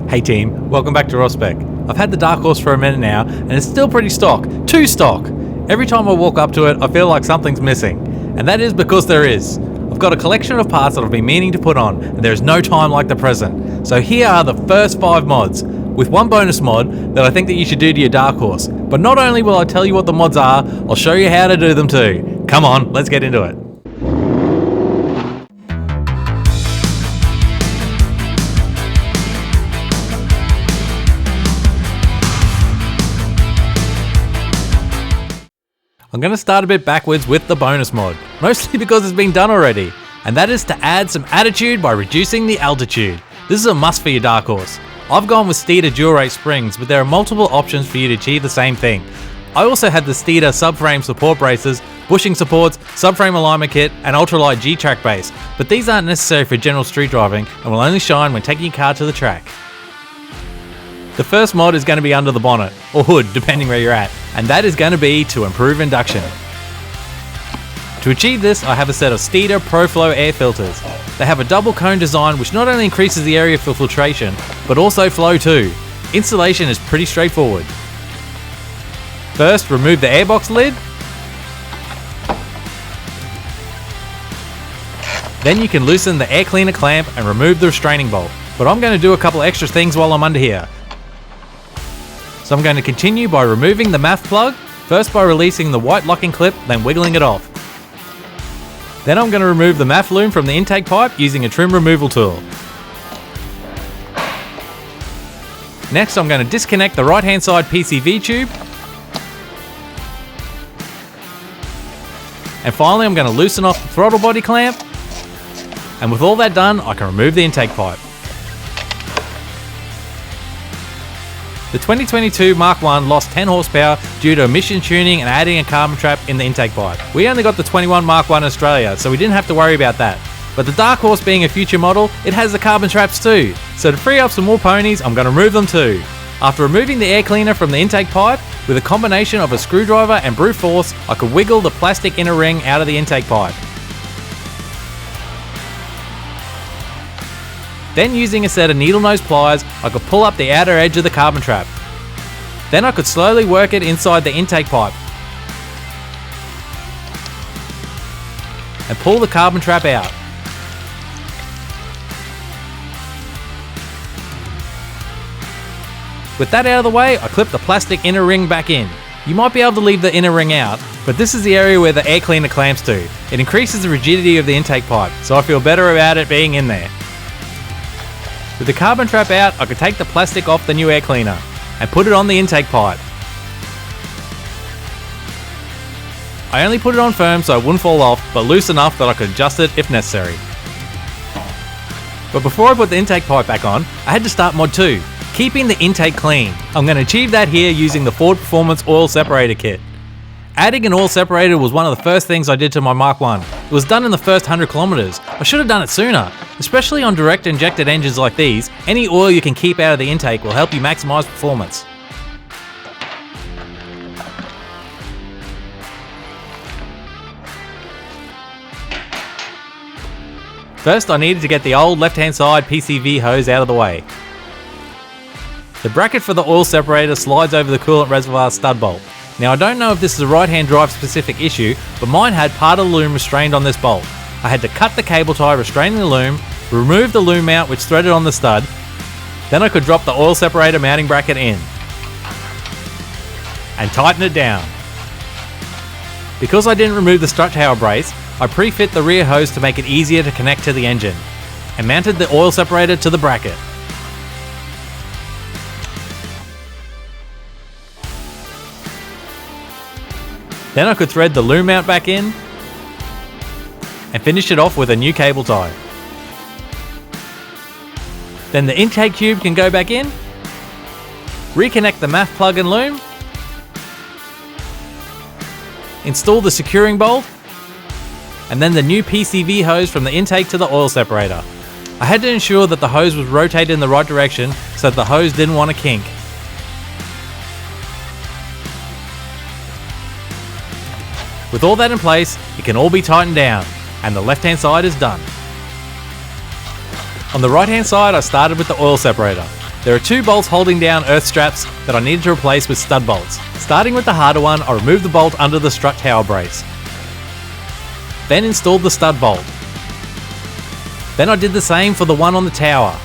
Hey team, welcome back to Rospec. I've had the Dark Horse for a minute now and it's still pretty stock. Too stock! Every time I walk up to it I feel like something's missing. And that is because there is. I've got a collection of parts that I've been meaning to put on and there's no time like the present. So here are the first 5 mods, with one bonus mod that I think that you should do to your Dark Horse. But not only will I tell you what the mods are, I'll show you how to do them too. Come on, let's get into it. I'm going to start a bit backwards with the bonus mod, mostly because it's been done already, and that is to add some attitude by reducing the altitude. This is a must for your Dark Horse. I've gone with Steeda dual rate springs, but there are multiple options for you to achieve the same thing. I also had the Steeda subframe support braces, bushing supports, subframe alignment kit, and ultralight G-track base, but these aren't necessary for general street driving and will only shine when taking your car to the track. The first mod is going to be under the bonnet, or hood depending where you're at, and that is going to be to improve induction. To achieve this, I have a set of Steeda ProFlow air filters. They have a double cone design which not only increases the area for filtration, but also flow too. Installation is pretty straightforward. First, remove the airbox lid. Then you can loosen the air cleaner clamp and remove the restraining bolt. But I'm going to do a couple extra things while I'm under here. So I'm going to continue by removing the MAF plug, first by releasing the white locking clip, then wiggling it off. Then I'm going to remove the MAF loom from the intake pipe using a trim removal tool. Next I'm going to disconnect the right hand side PCV tube. And finally I'm going to loosen off the throttle body clamp. And with all that done, I can remove the intake pipe. The 2022 Mark I lost 10 horsepower due to emission tuning and adding a carbon trap in the intake pipe. We only got the 21 Mark I in Australia, so we didn't have to worry about that. But the Dark Horse being a future model, it has the carbon traps too. So to free up some more ponies, I'm going to remove them too. After removing the air cleaner from the intake pipe, with a combination of a screwdriver and brute force, I could wiggle the plastic inner ring out of the intake pipe. Then using a set of needle nose pliers, I could pull up the outer edge of the carbon trap. Then I could slowly work it inside the intake pipe. And pull the carbon trap out. With that out of the way, I clip the plastic inner ring back in. You might be able to leave the inner ring out, but this is the area where the air cleaner clamps to. It increases the rigidity of the intake pipe, so I feel better about it being in there. With the carbon trap out, I could take the plastic off the new air cleaner and put it on the intake pipe. I only put it on firm so it wouldn't fall off, but loose enough that I could adjust it if necessary. But before I put the intake pipe back on, I had to start mod 2, keeping the intake clean. I'm going to achieve that here using the Ford Performance oil separator kit. Adding an oil separator was one of the first things I did to my Mark I. It was done in the first 100 kilometers. I should have done it sooner. Especially on direct injected engines like these, any oil you can keep out of the intake will help you maximize performance. First I needed to get the old left hand side PCV hose out of the way. The bracket for the oil separator slides over the coolant reservoir stud bolt. Now I don't know if this is a right hand drive specific issue, but mine had part of the loom restrained on this bolt. I had to cut the cable tie restraining the loom, remove the loom mount which threaded on the stud, then I could drop the oil separator mounting bracket in and tighten it down. Because I didn't remove the strut tower brace, I pre-fit the rear hose to make it easier to connect to the engine and mounted the oil separator to the bracket. Then I could thread the loom mount back in and finish it off with a new cable tie. Then the intake tube can go back in, reconnect the MAF plug and loom, install the securing bolt, and then the new PCV hose from the intake to the oil separator. I had to ensure that the hose was rotated in the right direction so that the hose didn't want to kink. With all that in place, it can all be tightened down, and the left hand side is done. On the right hand side I started with the oil separator. There are 2 bolts holding down earth straps that I needed to replace with stud bolts. Starting with the harder one, I removed the bolt under the strut tower brace. Then installed the stud bolt. Then I did the same for the one on the tower.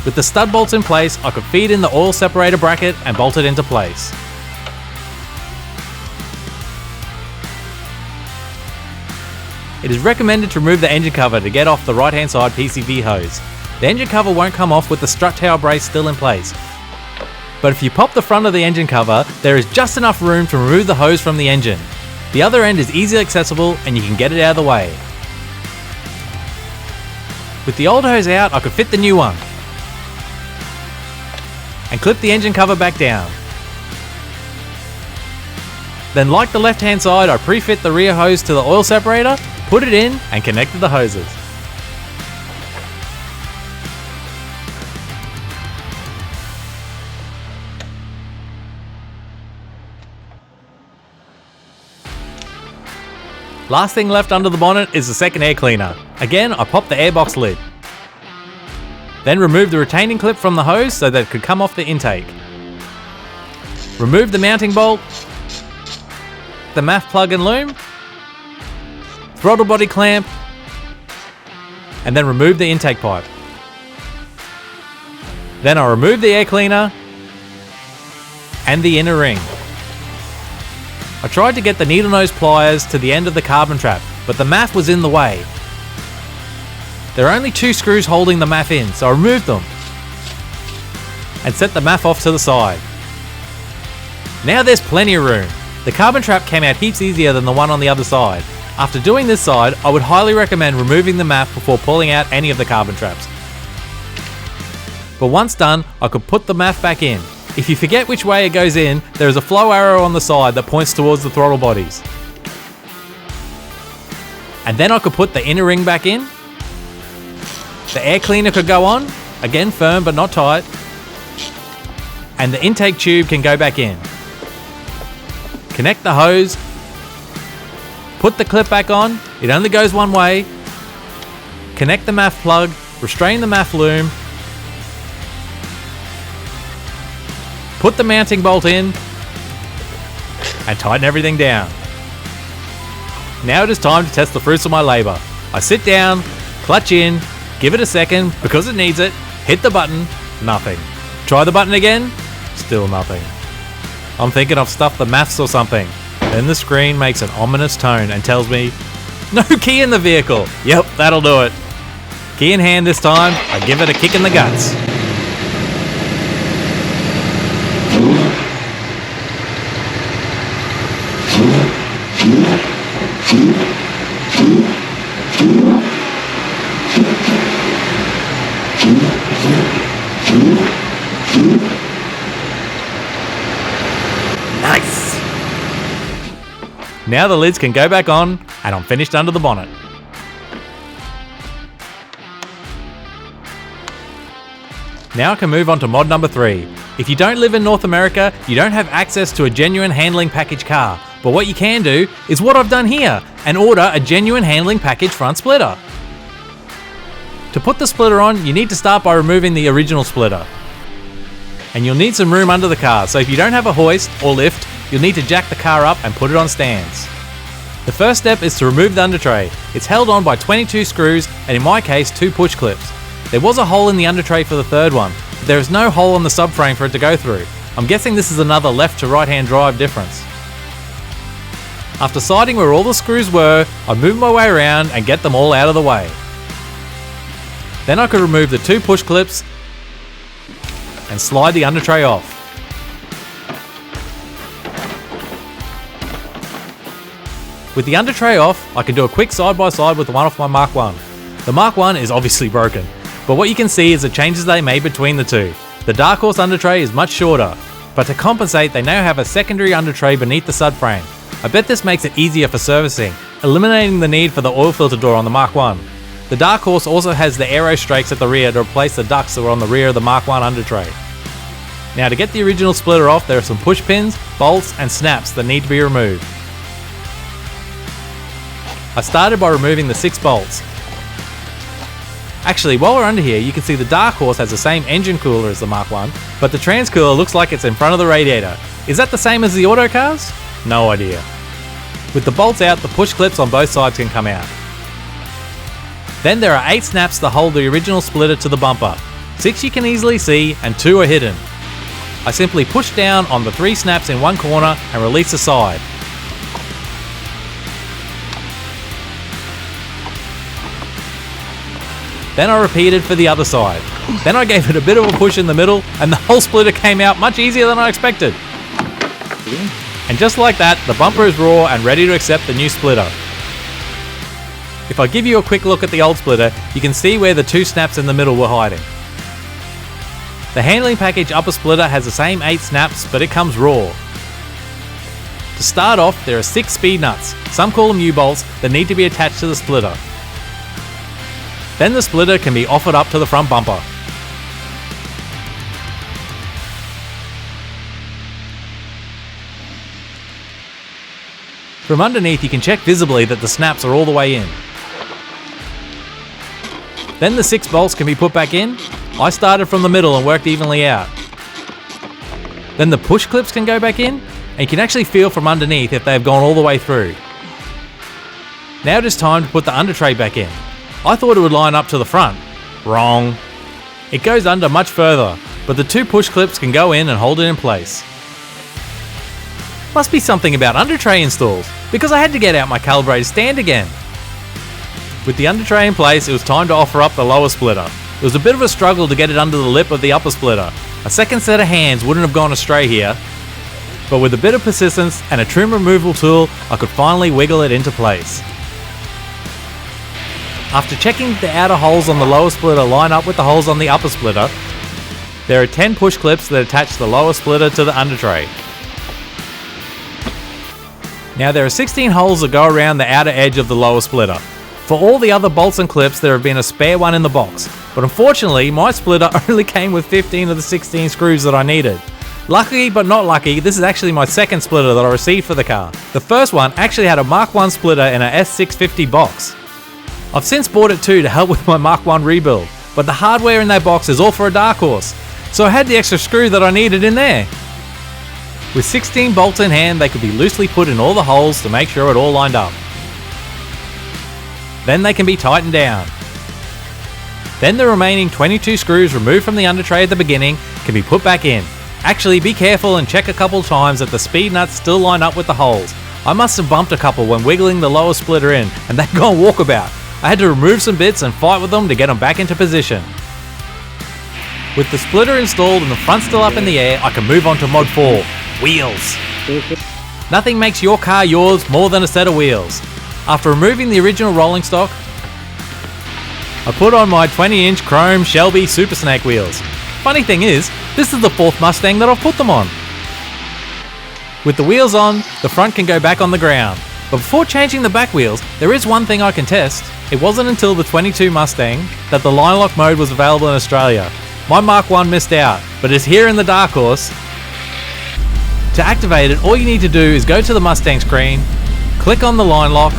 With the stud bolts in place, I could feed in the oil separator bracket and bolt it into place. It is recommended to remove the engine cover to get off the right hand side PCV hose. The engine cover won't come off with the strut tower brace still in place. But if you pop the front of the engine cover, there is just enough room to remove the hose from the engine. The other end is easily accessible and you can get it out of the way. With the old hose out, I could fit the new one and clip the engine cover back down. Then, like the left hand side, I pre-fit the rear hose to the oil separator, put it in and connected the hoses. Last thing left under the bonnet is the second air cleaner. Again, I popped the airbox lid. Then removed the retaining clip from the hose so that it could come off the intake. Removed the mounting bolt, the MAF plug and loom, throttle body clamp, and then removed the intake pipe. Then I removed the air cleaner and the inner ring. I tried to get the needle nose pliers to the end of the carbon trap, but the MAF was in the way. There are only 2 screws holding the MAF in, so I removed them and set the MAF off to the side. Now there's plenty of room. The carbon trap came out heaps easier than the one on the other side. After doing this side, I would highly recommend removing the MAF before pulling out any of the carbon traps. But once done, I could put the MAF back in. If you forget which way it goes in, there is a flow arrow on the side that points towards the throttle bodies. And then I could put the inner ring back in. The air cleaner could go on, again firm but not tight. And the intake tube can go back in. Connect the hose. Put the clip back on, it only goes one way. Connect the MAF plug, restrain the MAF loom. Put the mounting bolt in and tighten everything down. Now it is time to test the fruits of my labour. I sit down, clutch in, give it a second because it needs it, hit the button, nothing. Try the button again, still nothing. I'm thinking I've stuffed the MAFs or something. Then the screen makes an ominous tone and tells me, no key in the vehicle. Yep, that'll do it. Key in hand this time, I give it a kick in the guts. Nice! Now the lids can go back on and I'm finished under the bonnet. Now I can move on to mod number 3. If you don't live in North America, you don't have access to a genuine handling package car. But what you can do is what I've done here and order a genuine handling package front splitter. To put the splitter on, you need to start by removing the original splitter. And you'll need some room under the car, so if you don't have a hoist or lift, you'll need to jack the car up and put it on stands. The first step is to remove the undertray. It's held on by 22 screws and in my case 2 push clips. There was a hole in the undertray for the third one, but there is no hole on the subframe for it to go through. I'm guessing this is another left to right hand drive difference. After sighting where all the screws were, I moved my way around and get them all out of the way. Then I could remove the 2 push clips and slide the undertray off. With the undertray off, I can do a quick side by side with the one off my Mark 1. The Mark 1 is obviously broken, but what you can see is the changes they made between the two. The Dark Horse undertray is much shorter, but to compensate they now have a secondary undertray beneath the subframe. I bet this makes it easier for servicing, eliminating the need for the oil filter door on the Mark 1. The Dark Horse also has the Aero strakes at the rear to replace the ducts that were on the rear of the Mark 1 undertray. Now to get the original splitter off, there are some push pins, bolts and snaps that need to be removed. I started by removing the 6 bolts. Actually, while we're under here, you can see the Dark Horse has the same engine cooler as the Mark 1, but the trans cooler looks like it's in front of the radiator. Is that the same as the auto cars? No idea. With the bolts out, the push clips on both sides can come out. Then there are 8 snaps to hold the original splitter to the bumper. 6 you can easily see and 2 are hidden. I simply push down on the 3 snaps in one corner and release the side. Then I repeated for the other side. Then I gave it a bit of a push in the middle and the whole splitter came out much easier than I expected. And just like that, the bumper is raw and ready to accept the new splitter. If I give you a quick look at the old splitter, you can see where the 2 snaps in the middle were hiding. The handling package upper splitter has the same 8 snaps, but it comes raw. To start off, there are 6 speed nuts, some call them U-bolts, that need to be attached to the splitter. Then the splitter can be offered up to the front bumper. From underneath you can check visibly that the snaps are all the way in. Then the 6 bolts can be put back in. I started from the middle and worked evenly out. Then the push clips can go back in, and you can actually feel from underneath if they've gone all the way through. Now it is time to put the under tray back in. I thought it would line up to the front. Wrong. It goes under much further, but the 2 push clips can go in and hold it in place. Must be something about under tray installs, because I had to get out my calibrated stand again. With the under tray in place, it was time to offer up the lower splitter. It was a bit of a struggle to get it under the lip of the upper splitter. A second set of hands wouldn't have gone astray here, but with a bit of persistence and a trim removal tool, I could finally wiggle it into place. After checking the outer holes on the lower splitter line up with the holes on the upper splitter, there are 10 push clips that attach the lower splitter to the under tray. Now there are 16 holes that go around the outer edge of the lower splitter. For all the other bolts and clips, there have been a spare one in the box, but unfortunately my splitter only came with 15 of the 16 screws that I needed. Lucky but not lucky, this is actually my second splitter that I received for the car. The first one actually had a Mark 1 splitter in a S650 box. I've since bought it too to help with my Mark 1 rebuild, but the hardware in that box is all for a Dark Horse, so I had the extra screw that I needed in there. With 16 bolts in hand, they could be loosely put in all the holes to make sure it all lined up. Then they can be tightened down. Then the remaining 22 screws removed from the under tray at the beginning can be put back in. Actually, be careful and check a couple times that the speed nuts still line up with the holes. I must have bumped a couple when wiggling the lower splitter in, and they'd gone walkabout. I had to remove some bits and fight with them to get them back into position. With the splitter installed and the front still up in the air, I can move on to Mod 4, wheels. Nothing makes your car yours more than a set of wheels. After removing the original rolling stock, I put on my 20-inch chrome Shelby Super Snake wheels. Funny thing is, this is the 4th Mustang that I've put them on. With the wheels on, the front can go back on the ground. But before changing the back wheels, there is one thing I can test. It wasn't until the 22 Mustang that the line lock mode was available in Australia. My Mark 1 missed out, but it's here in the Dark Horse. To activate it, all you need to do is go to the Mustang screen, click on the line lock,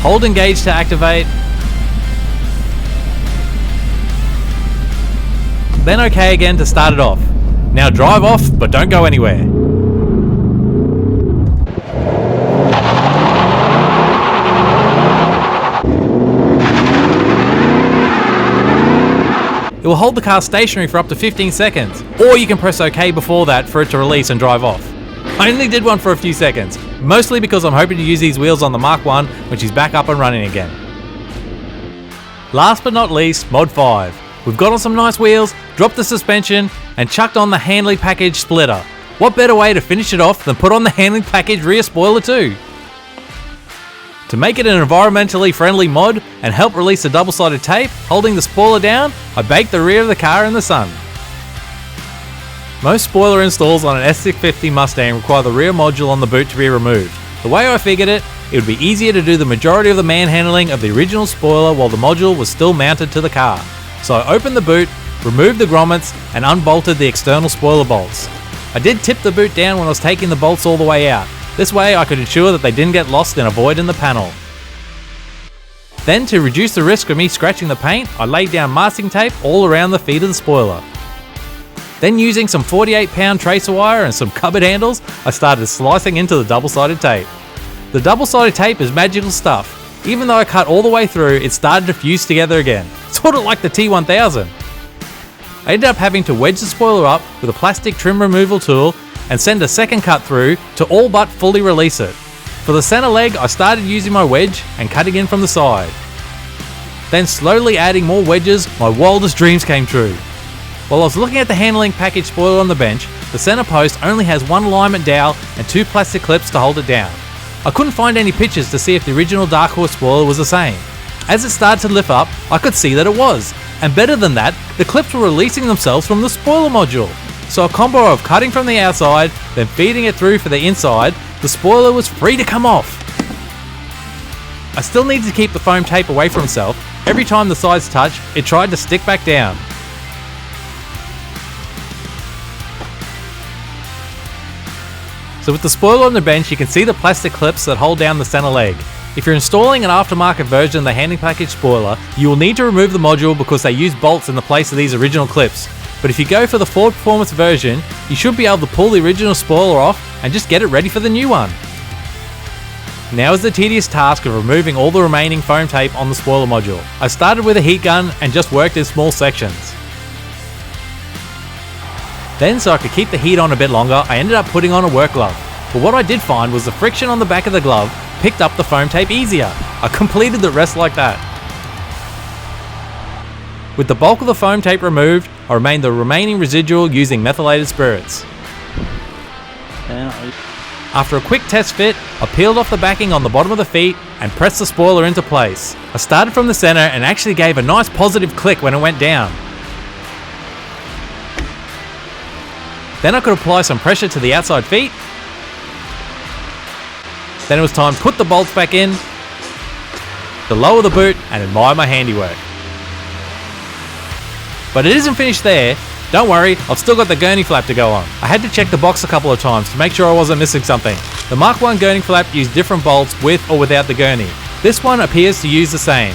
hold engage to activate, then OK again to start it off. Now drive off, but don't go anywhere. It will hold the car stationary for up to 15 seconds, or you can press OK before that for it to release and drive off. I only did one for a few seconds, mostly because I'm hoping to use these wheels on the Mark 1 when she's back up and running again. Last but not least, Mod 5. We've got on some nice wheels, dropped the suspension, and chucked on the handling package splitter. What better way to finish it off than put on the handling package rear spoiler too? To make it an environmentally friendly mod and help release the double-sided tape holding the spoiler down, I baked the rear of the car in the sun. Most spoiler installs on an S650 Mustang require the rear module on the boot to be removed. The way I figured it would be easier to do the majority of the manhandling of the original spoiler while the module was still mounted to the car. So I opened the boot, removed the grommets, and unbolted the external spoiler bolts. I did tip the boot down when I was taking the bolts all the way out. This way I could ensure that they didn't get lost in a void in the panel. Then, to reduce the risk of me scratching the paint, I laid down masking tape all around the feet of the spoiler. Then, using some 48-pound tracer wire and some cupboard handles, I started slicing into the double-sided tape. The double-sided tape is magical stuff. Even though I cut all the way through, it started to fuse together again, sort of like the T1000. I ended up having to wedge the spoiler up with a plastic trim removal tool and send a second cut through to all but fully release it. For the center leg, I started using my wedge and cutting in from the side. Then slowly adding more wedges, my wildest dreams came true. While I was looking at the handling package spoiler on the bench, the center post only has one alignment dowel and two plastic clips to hold it down. I couldn't find any pictures to see if the original Dark Horse spoiler was the same. As it started to lift up, I could see that it was. And better than that, the clips were releasing themselves from the spoiler module. So a combo of cutting from the outside, then feeding it through for the inside, the spoiler was free to come off. I still needed to keep the foam tape away from itself. Every time the sides touched, it tried to stick back down. So with the spoiler on the bench, you can see the plastic clips that hold down the center leg. If you're installing an aftermarket version of the handling package spoiler, you will need to remove the module because they use bolts in the place of these original clips. But if you go for the Ford Performance version, you should be able to pull the original spoiler off and just get it ready for the new one. Now is the tedious task of removing all the remaining foam tape on the spoiler module. I started with a heat gun and just worked in small sections. Then, so I could keep the heat on a bit longer, I ended up putting on a work glove. But what I did find was the friction on the back of the glove picked up the foam tape easier. I completed the rest like that. With the bulk of the foam tape removed, I remained the remaining residual using methylated spirits. After a quick test fit, I peeled off the backing on the bottom of the feet and pressed the spoiler into place. I started from the center and actually gave a nice positive click when it went down. Then I could apply some pressure to the outside feet. Then it was time to put the bolts back in, to lower the boot and admire my handiwork. But it isn't finished there. Don't worry, I've still got the gurney flap to go on. I had to check the box a couple of times to make sure I wasn't missing something. The Mark 1 gurney flap used different bolts with or without the gurney. This one appears to use the same.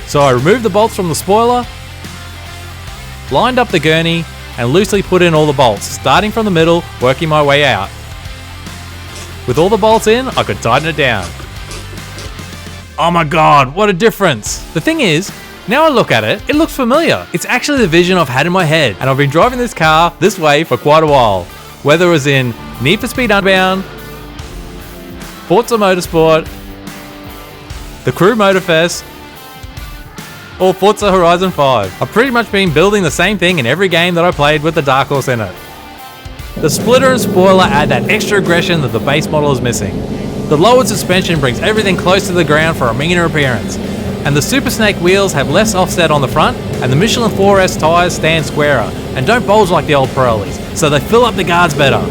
So I removed the bolts from the spoiler, lined up the gurney, and loosely put in all the bolts, starting from the middle, working my way out. With all the bolts in, I could tighten it down. Oh my god, what a difference! The thing is, now I look at it, it looks familiar. It's actually the vision I've had in my head, and I've been driving this car this way for quite a while. Whether it was in Need for Speed Unbound, Forza Motorsport, the Crew Motorfest, or Forza Horizon 5. I've pretty much been building the same thing in every game that I played with the Dark Horse in it. The splitter and spoiler add that extra aggression that the base model is missing. The lowered suspension brings everything close to the ground for a meaner appearance. And the Super Snake wheels have less offset on the front, and the Michelin 4S tyres stand squarer, and don't bulge like the old Pirolis, so they fill up the guards better.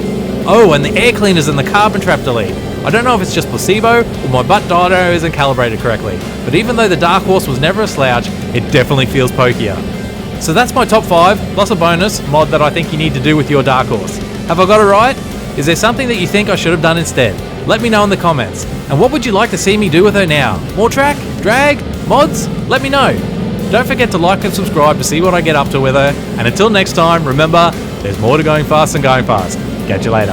Oh, and the air cleaners and the carbon trap delete. I don't know if it's just placebo or my butt dyno isn't calibrated correctly, but even though the Dark Horse was never a slouch, it definitely feels pokier. So that's my top 5, plus a bonus mod that I think you need to do with your Dark Horse. Have I got it right? Is there something that you think I should have done instead? Let me know in the comments. And what would you like to see me do with her now? More track? Drag? Mods? Let me know. Don't forget to like and subscribe to see what I get up to with her. And until next time, remember, there's more to going fast than going fast. Catch you later.